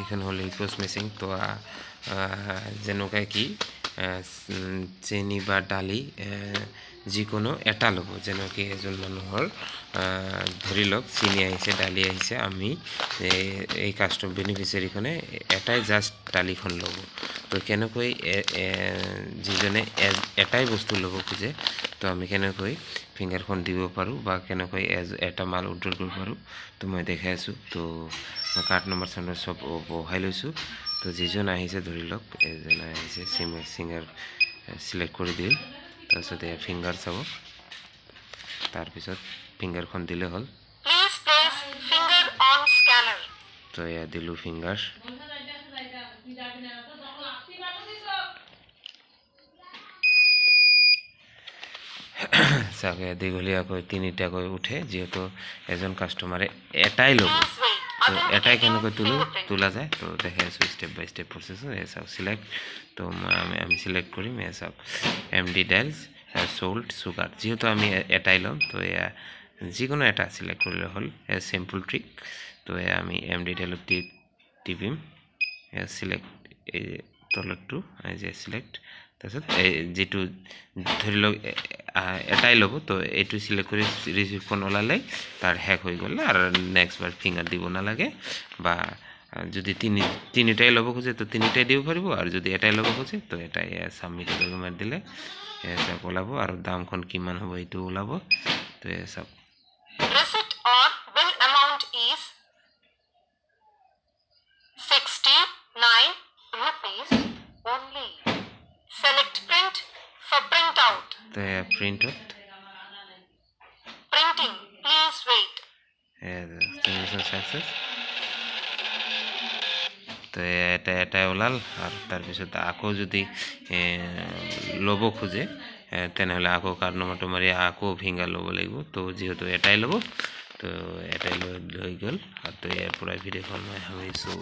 এইখানে হল echoes matching তো যেনেকৈ কি চেনি বা ডালি যিকোনো এটা ল'ব যেনেকৈ এজন মানুহৰ ধৰি লওক চেনি আহিছে ডালি আহিছে আমি এই কাষ্টম বেনিফিচিয়াৰীখনে এটাই জাষ্ট ডালিখন ল'ব তো কেনেকৈ যিজনে এটাই বস্তু ল'ব খোজে তো আমি কেনেকৈ ফিংগাৰখন দিব পাৰোঁ বা কেনেকৈ এটা মাল উইথড্ৰ কৰিব পাৰোঁ তো মই দেখাই আছোঁ তো মই কাৰ্ড নম্বৰ চাৰ্ডৰ চব বহাই লৈছোঁ তো যিজন আহিছে ধৰি লওক এজন আহিছে ছিংগাৰ সিলেক্ট কৰি দিল তাৰপিছত এয়া ফিংগাৰ চাব তাৰপিছত ফিংগাৰখন দিলে হ'ল তো এয়া দিলোঁ ফিংগাৰ চাগে দীঘলীয়াকৈ তিনিটাকৈ উঠে যিহেতু এজন কাষ্টমাৰে এটাই ল'ব তো এটাই কেনেকৈ তোলা যায় তো দেখাই আছোঁ ষ্টেপ বাই ষ্টেপ প্ৰচেছ এয়া চাওক চিলেক্ট তো আমি চিলেক্ট কৰিম এয়া চাওক MD ডাইলছ সল্ট চুগাৰ যিহেতু আমি এটাই ল'ম তো এয়া যিকোনো এটা চিলেক্ট কৰিলে হ'ল এয়া চিম্পল ট্ৰিক তো এয়া আমি MD ডাইলত টিপিম এয়া চিলেক্ট এই তলতটো যে চিলেক্ট তাৰপিছত যেটো ধৰি লওক এটাই ল'ব তো এইটো সিলেক্ট কৰি ৰিচিপ্টখন ওলালে তাৰ হ্যাক হৈ গ'ল আৰু নেক্সট বাৰ ফিংগাৰ দিব নালাগে বা যদি তিনিটাই ল'ব খোজে তো তিনিটাই দিব পাৰিব আৰু যদি এটাই ল'ব খোজে তো এটাই সাবমিট কৰি মাৰি দিলে এসব ওলাব আৰু দামখন কিমান হ'ব এইটো ওলাব তো এসব receipt or bill amount is 69 rupees only. Select print for printout. তো print out Printing, please wait. Success তো এটা ওলাল আৰু তাৰপিছত আকৌ যদি ল'ব খোজে তেনেহ'লে আকৌ কাৰ্ড নম্বৰটো মাৰি আকৌ ফিংগাৰ ল'ব লাগিব তো যিহেতু এটাই ল'ব তো এটাই লৈ গ'ল আৰু তো ইয়াৰ পৰা ভিডিঅ'খন মই সামৰিছোঁ